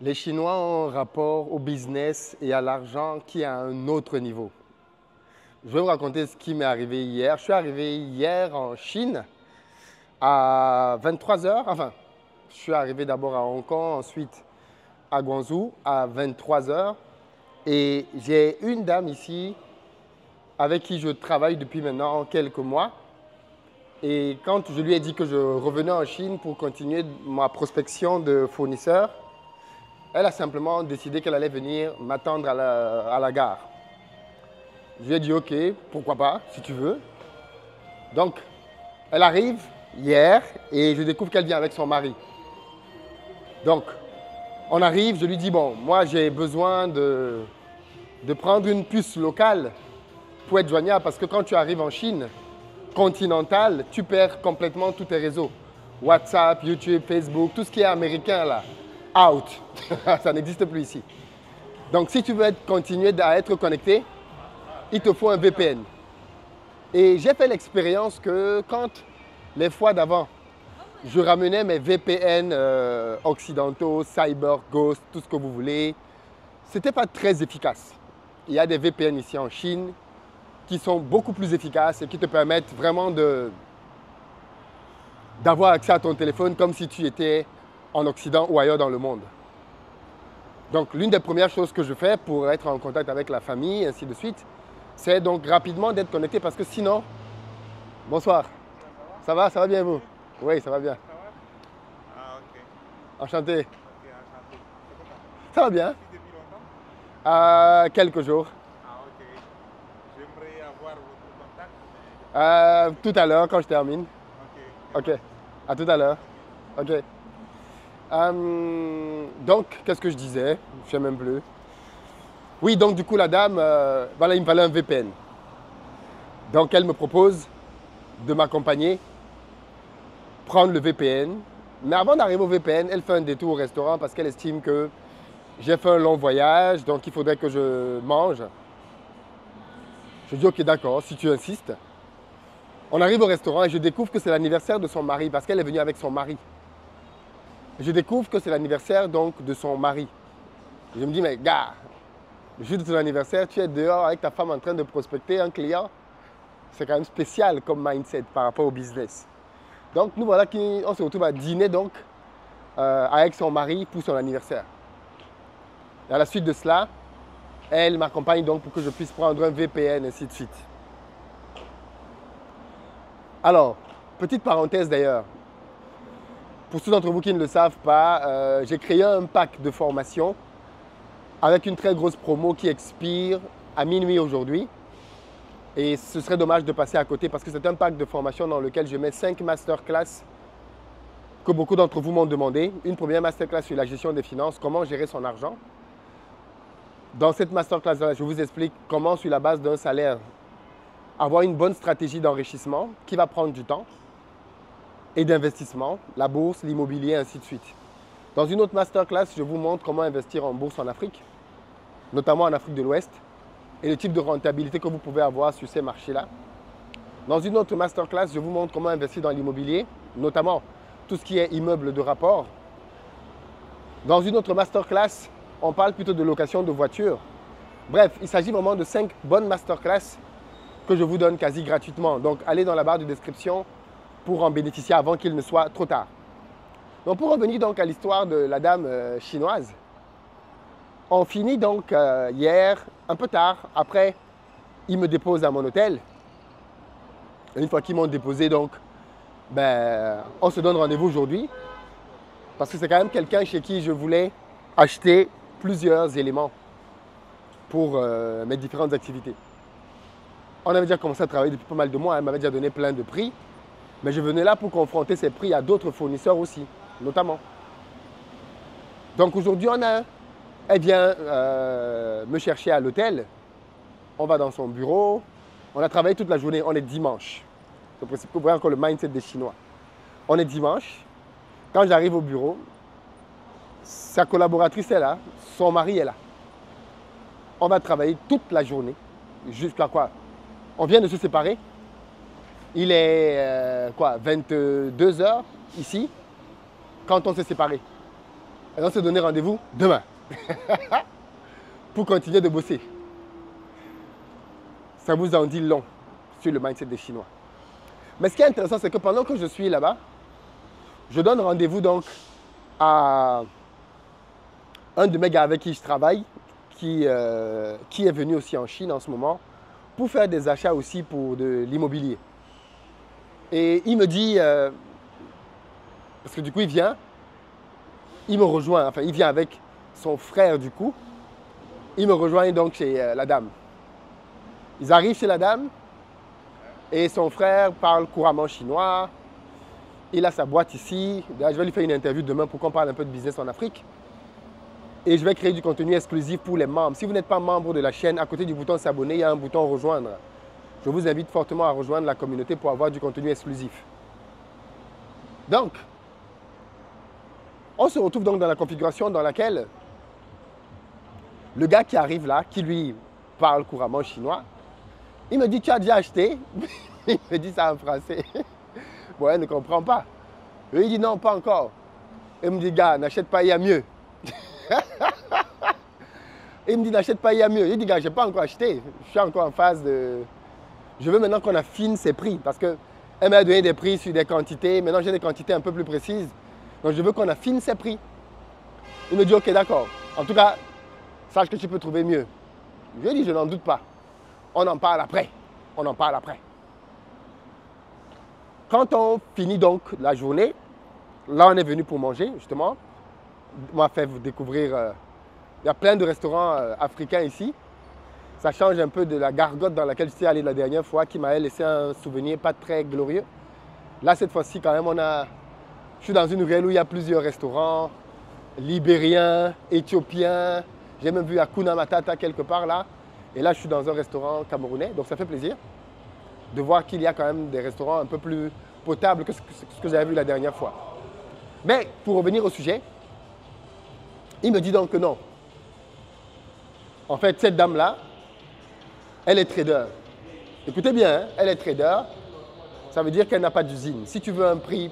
Les Chinois ont un rapport au business et à l'argent qui est à un autre niveau. Je vais vous raconter ce qui m'est arrivé hier. Je suis arrivé hier en Chine à 23 heures. Enfin, je suis arrivé d'abord à Hong Kong, ensuite à Guangzhou à 23 heures. Et j'ai une dame ici avec qui je travaille depuis maintenant quelques mois. Et quand je lui ai dit que je revenais en Chine pour continuer ma prospection de fournisseurs, elle a simplement décidé qu'elle allait venir m'attendre à la gare. Je lui ai dit ok, pourquoi pas, si tu veux. Donc, elle arrive hier et je découvre qu'elle vient avec son mari. Donc, on arrive, je lui dis bon, moi j'ai besoin de prendre une puce locale pour être joignable parce que quand tu arrives en Chine continentale, tu perds complètement tous tes réseaux. WhatsApp, YouTube, Facebook, tout ce qui est américain là, out. Ça n'existe plus ici. Donc si tu veux continuer à être connecté, il te faut un VPN. Et j'ai fait l'expérience que quand les fois d'avant, je ramenais mes VPN occidentaux, Cyber, Ghost, tout ce que vous voulez, ce n'était pas très efficace. Il y a des VPN ici en Chine qui sont beaucoup plus efficaces et qui te permettent vraiment d'avoir accès à ton téléphone comme si tu étais en Occident ou ailleurs dans le monde. Donc l'une des premières choses que je fais pour être en contact avec la famille et ainsi de suite, c'est donc rapidement d'être connecté parce que sinon... Bonsoir. Ça va bien vous? Oui, ça va bien. Ah, ok. Enchanté. Ok, enchanté. Ça va bien? Depuis longtemps? Quelques jours. Ah, ok. J'aimerais avoir votre contact. Tout à l'heure quand je termine. Ok. Ok. À tout à l'heure. Ok. Donc, qu'est-ce que je disais? Je ne sais même plus. Oui, donc du coup, la dame, voilà, il me fallait un VPN. Donc, elle me propose de m'accompagner, prendre le VPN. Mais avant d'arriver au VPN, elle fait un détour au restaurant parce qu'elle estime que j'ai fait un long voyage, donc il faudrait que je mange. Je dis, ok, d'accord, si tu insistes. On arrive au restaurant et je découvre que c'est l'anniversaire de son mari parce qu'elle est venue avec son mari. Je découvre que c'est l'anniversaire donc de son mari. Je me dis, mais gars, le jour de ton anniversaire, tu es dehors avec ta femme en train de prospecter un client. C'est quand même spécial comme mindset par rapport au business. Donc nous voilà on se retrouve à dîner donc avec son mari pour son anniversaire. Et à la suite de cela, elle m'accompagne donc pour que je puisse prendre un VPN, ainsi de suite. Alors, petite parenthèse d'ailleurs, pour ceux d'entre vous qui ne le savent pas, j'ai créé un pack de formation avec une très grosse promo qui expire à minuit aujourd'hui. Et ce serait dommage de passer à côté parce que c'est un pack de formation dans lequel je mets 5 masterclass que beaucoup d'entre vous m'ont demandé. Une première masterclass sur la gestion des finances, comment gérer son argent. Dans cette masterclass, je vous explique comment, sur la base d'un salaire, avoir une bonne stratégie d'enrichissement qui va prendre du temps et d'investissement, la bourse, l'immobilier, ainsi de suite. Dans une autre masterclass, je vous montre comment investir en bourse en Afrique, notamment en Afrique de l'Ouest, et le type de rentabilité que vous pouvez avoir sur ces marchés-là. Dans une autre masterclass, je vous montre comment investir dans l'immobilier, notamment tout ce qui est immeuble de rapport. Dans une autre masterclass, on parle plutôt de location de voitures. Bref, il s'agit vraiment de 5 bonnes masterclass que je vous donne quasi gratuitement. Donc, allez dans la barre de description pour en bénéficier avant qu'il ne soit trop tard. Donc, pour revenir donc à l'histoire de la dame chinoise, on finit donc hier, un peu tard. Après, ils me déposent à mon hôtel. Et une fois qu'ils m'ont déposé, donc, on se donne rendez-vous aujourd'hui. Parce que c'est quand même quelqu'un chez qui je voulais acheter plusieurs éléments pour mes différentes activités. On avait déjà commencé à travailler depuis pas mal de mois. Elle m'avait déjà donné plein de prix. Mais je venais là pour confronter ces prix à d'autres fournisseurs aussi, notamment. Donc aujourd'hui, elle vient me chercher à l'hôtel. On va dans son bureau. On a travaillé toute la journée. On est dimanche. C'est pour vous voyez encore le mindset des Chinois. On est dimanche. Quand j'arrive au bureau, sa collaboratrice est là. Son mari est là. On va travailler toute la journée. Jusqu'à quoi? On vient de se séparer. Il est 22 heures ici quand on s'est séparés. Et on s'est donné rendez-vous demain pour continuer de bosser. Ça vous en dit long sur le mindset des Chinois. Mais ce qui est intéressant, c'est que pendant que je suis là-bas, je donne rendez-vous donc à un de mes gars avec qui je travaille, qui est venu aussi en Chine en ce moment, pour faire des achats aussi pour de l'immobilier. Et il me dit, parce que du coup il vient, il me rejoint, enfin il vient avec son frère du coup, il me rejoint donc chez la dame. Ils arrivent chez la dame et son frère parle couramment chinois. Il a sa boîte ici. Je vais lui faire une interview demain pour qu'on parle un peu de business en Afrique. Et je vais créer du contenu exclusif pour les membres. Si vous n'êtes pas membre de la chaîne, à côté du bouton s'abonner, il y a un bouton rejoindre. Je vous invite fortement à rejoindre la communauté pour avoir du contenu exclusif. Donc, on se retrouve donc dans la configuration dans laquelle le gars qui arrive là, qui lui parle couramment chinois, il me dit, tu as déjà acheté? Il me dit ça en français. Bon, elle ne comprend pas. Et il dit, non, pas encore. Il me dit, gars, n'achète pas, il y a mieux. Il me dit, n'achète pas, il y a mieux. Il dit, gars, je n'ai pas encore acheté. Je suis encore en phase de... Je veux maintenant qu'on affine ses prix parce qu'elle m'a donné des prix sur des quantités. Maintenant, j'ai des quantités un peu plus précises. Donc, je veux qu'on affine ses prix. Il me dit, ok, d'accord. En tout cas, sache que tu peux trouver mieux. Je lui ai dit, je n'en doute pas. On en parle après. On en parle après. Quand on finit donc la journée, là, on est venu pour manger, justement. On m'a fait découvrir... il y a plein de restaurants africains ici. Ça change un peu de la gargote dans laquelle je suis allé la dernière fois, qui m'avait laissé un souvenir pas très glorieux. Là, cette fois-ci, quand même, je suis dans une ruelle où il y a plusieurs restaurants, libériens, éthiopiens. J'ai même vu Hakuna Matata quelque part là. Et là, je suis dans un restaurant camerounais, donc ça fait plaisir de voir qu'il y a quand même des restaurants un peu plus potables que ce que j'avais vu la dernière fois. Mais pour revenir au sujet, il me dit donc que non. En fait, cette dame-là, elle est trader. Écoutez bien, hein, elle est trader. Ça veut dire qu'elle n'a pas d'usine. Si tu veux un prix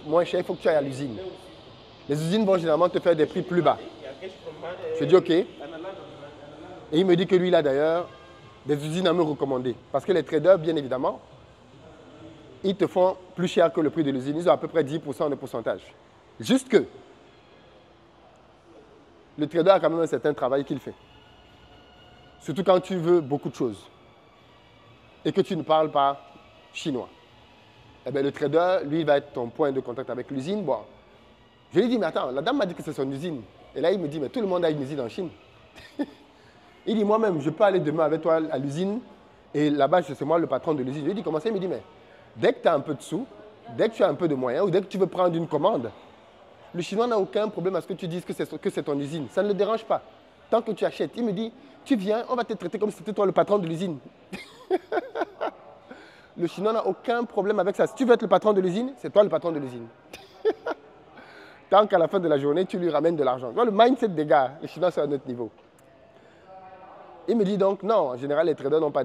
moins cher, il faut que tu ailles à l'usine. Les usines vont généralement te faire des prix plus bas. Je dis OK. Et il me dit que lui, il a d'ailleurs des usines à me recommander. Parce que les traders, bien évidemment, ils te font plus cher que le prix de l'usine. Ils ont à peu près 10% de pourcentage. Juste que le trader a quand même un certain travail qu'il fait. Surtout quand tu veux beaucoup de choses et que tu ne parles pas chinois. Eh bien, le trader, lui, va être ton point de contact avec l'usine. Bon, je lui dis, mais attends, la dame m'a dit que c'est son usine. Et là, il me dit, mais tout le monde a une usine en Chine. Il dit, moi-même, je peux aller demain avec toi à l'usine. Et là-bas, c'est moi le patron de l'usine. Je lui dis, comment ça? Il me dit, mais dès que tu as un peu de sous, dès que tu as un peu de moyens, ou dès que tu veux prendre une commande, le Chinois n'a aucun problème à ce que tu dises que c'est ton usine. Ça ne le dérange pas. Tant que tu achètes, il me dit, tu viens, on va te traiter comme si c'était toi le patron de l'usine. Le Chinois n'a aucun problème avec ça. Si tu veux être le patron de l'usine, c'est toi le patron de l'usine. Tant qu'à la fin de la journée, tu lui ramènes de l'argent. Le mindset des gars, les Chinois, c'est à notre niveau. Il me dit donc, non, en général, les traders n'ont pas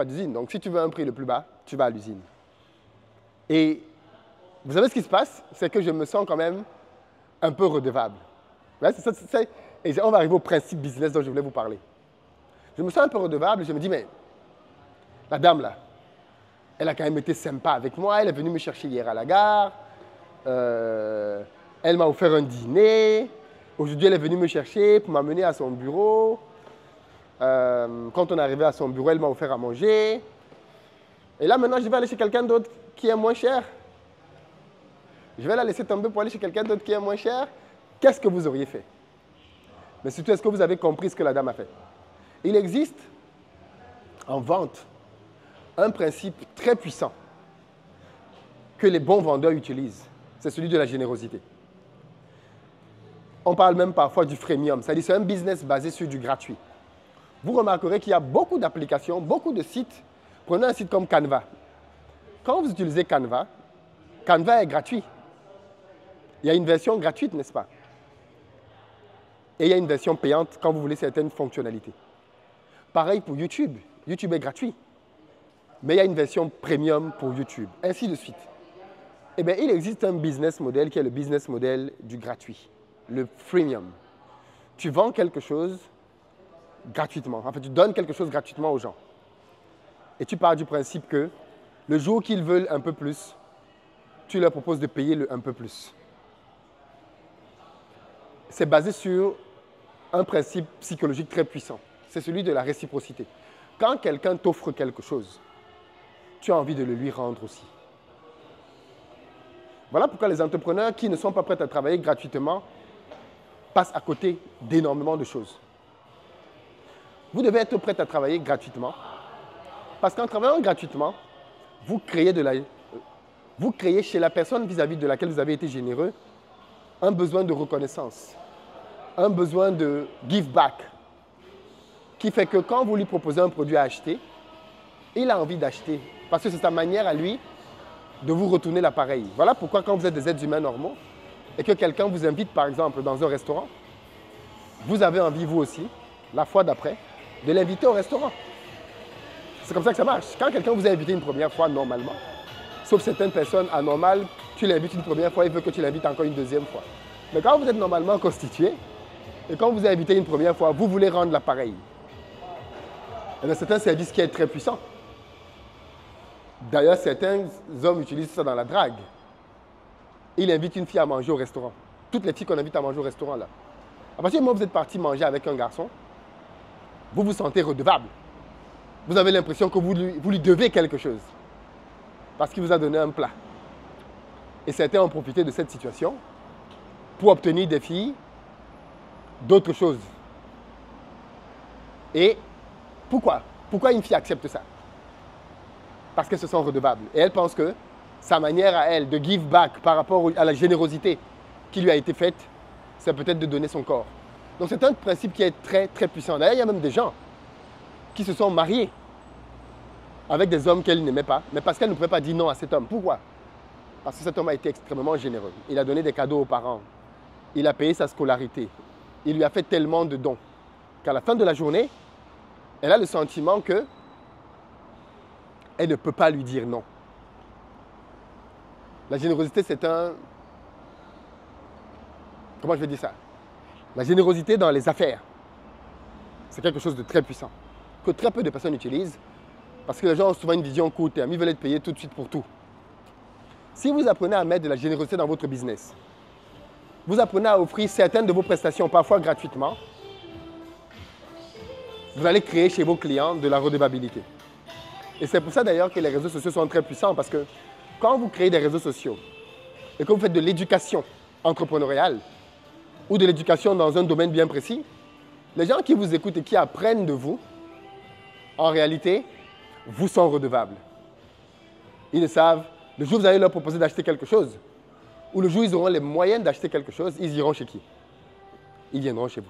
d'usine. Donc, si tu veux un prix le plus bas, tu vas à l'usine. Et vous savez ce qui se passe? C'est que je me sens quand même un peu redevable. Ouais, et on va arriver au principe business dont je voulais vous parler. Je me sens un peu redevable et je me dis, mais la dame là, elle a quand même été sympa avec moi. Elle est venue me chercher hier à la gare. Elle m'a offert un dîner. Aujourd'hui, elle est venue me chercher pour m'amener à son bureau. Quand on est arrivé à son bureau, elle m'a offert à manger. Et là, maintenant, je vais aller chez quelqu'un d'autre qui est moins cher. Je vais la laisser tomber pour aller chez quelqu'un d'autre qui est moins cher. Qu'est-ce que vous auriez fait? Mais surtout, est-ce que vous avez compris ce que la dame a fait? Il existe en vente un principe très puissant que les bons vendeurs utilisent. C'est celui de la générosité. On parle même parfois du freemium. C'est-à-dire c'est un business basé sur du gratuit. Vous remarquerez qu'il y a beaucoup d'applications, beaucoup de sites. Prenez un site comme Canva. Quand vous utilisez Canva, Canva est gratuit. Il y a une version gratuite, n'est-ce pas? Et il y a une version payante quand vous voulez certaines fonctionnalités. Pareil pour YouTube. YouTube est gratuit. Mais il y a une version premium pour YouTube, ainsi de suite. Eh bien, il existe un business model qui est le business model du gratuit. le freemium. Tu vends quelque chose gratuitement. En fait, tu donnes quelque chose gratuitement aux gens. Et tu pars du principe que le jour qu'ils veulent un peu plus, tu leur proposes de payer le un peu plus. C'est basé sur un principe psychologique très puissant. C'est celui de la réciprocité. Quand quelqu'un t'offre quelque chose, tu as envie de le lui rendre aussi. Voilà pourquoi les entrepreneurs qui ne sont pas prêts à travailler gratuitement passent à côté d'énormément de choses. Vous devez être prêt à travailler gratuitement parce qu'en travaillant gratuitement, vous créez chez la personne vis-à-vis de laquelle vous avez été généreux un besoin de reconnaissance, un besoin de give back, qui fait que quand vous lui proposez un produit à acheter, il a envie d'acheter parce que c'est sa manière à lui de vous retourner l'appareil. Voilà pourquoi quand vous êtes des êtres humains normaux et que quelqu'un vous invite par exemple dans un restaurant, vous avez envie vous aussi, la fois d'après, de l'inviter au restaurant. C'est comme ça que ça marche. Quand quelqu'un vous a invité une première fois normalement, sauf certaines personnes anormales, tu l'invites une première fois, il veut que tu l'invites encore une deuxième fois. Mais quand vous êtes normalement constitué, et quand vous avez invité une première fois, vous voulez rendre l'appareil. C'est un service qui est très puissant. D'ailleurs, certains hommes utilisent ça dans la drague. Il invite une fille à manger au restaurant. Toutes les filles qu'on invite à manger au restaurant, là. À partir du moment où vous êtes parti manger avec un garçon, vous vous sentez redevable. Vous avez l'impression que vous lui devez quelque chose. Parce qu'il vous a donné un plat. Et certains ont profité de cette situation pour obtenir des filles d'autres choses. Et pourquoi? Pourquoi une fille accepte ça? Parce qu'elles se sont redevables. Et elle pense que sa manière à elle de give back par rapport à la générosité qui lui a été faite, c'est peut-être de donner son corps. Donc c'est un principe qui est très très puissant. D'ailleurs, il y a même des gens qui se sont mariés avec des hommes qu'elles n'aimaient pas, mais parce qu'elles ne pouvaient pas dire non à cet homme. Pourquoi? Parce que cet homme a été extrêmement généreux. Il a donné des cadeaux aux parents. Il a payé sa scolarité. Il lui a fait tellement de dons qu'à la fin de la journée, elle a le sentiment que elle ne peut pas lui dire non. La générosité, c'est un... Comment je vais dire ça? La générosité dans les affaires, c'est quelque chose de très puissant, que très peu de personnes utilisent, parce que les gens ont souvent une vision court terme, ils veulent être payés tout de suite pour tout. Si vous apprenez à mettre de la générosité dans votre business, vous apprenez à offrir certaines de vos prestations, parfois gratuitement, vous allez créer chez vos clients de la redevabilité. Et c'est pour ça d'ailleurs que les réseaux sociaux sont très puissants, parce que quand vous créez des réseaux sociaux et que vous faites de l'éducation entrepreneuriale ou de l'éducation dans un domaine bien précis, les gens qui vous écoutent et qui apprennent de vous, en réalité, vous sont redevables. Ils le savent. Le jour où vous allez leur proposer d'acheter quelque chose, ou le jour où ils auront les moyens d'acheter quelque chose, ils iront chez qui? Ils viendront chez vous.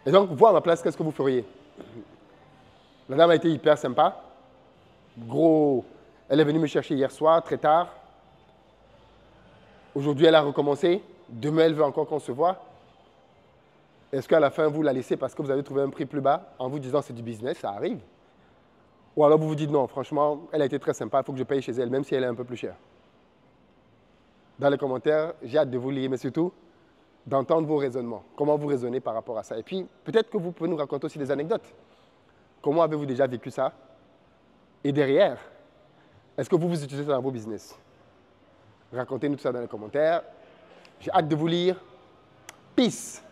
Et donc, vous, à ma place, qu'est-ce que vous feriez? La dame a été hyper sympa. Gros, elle est venue me chercher hier soir, très tard. Aujourd'hui, elle a recommencé. Demain, elle veut encore qu'on se voit. Est-ce qu'à la fin, vous la laissez parce que vous avez trouvé un prix plus bas en vous disant c'est du business, ça arrive? Ou alors vous vous dites non, franchement, elle a été très sympa, il faut que je paye chez elle, même si elle est un peu plus chère. Dans les commentaires, j'ai hâte de vous lire, mais surtout d'entendre vos raisonnements. Comment vous raisonnez par rapport à ça? Et puis, peut-être que vous pouvez nous raconter aussi des anecdotes. Comment avez-vous déjà vécu ça? Et derrière, est-ce que vous utilisez ça dans vos business? Racontez-nous tout ça dans les commentaires. J'ai hâte de vous lire. Peace!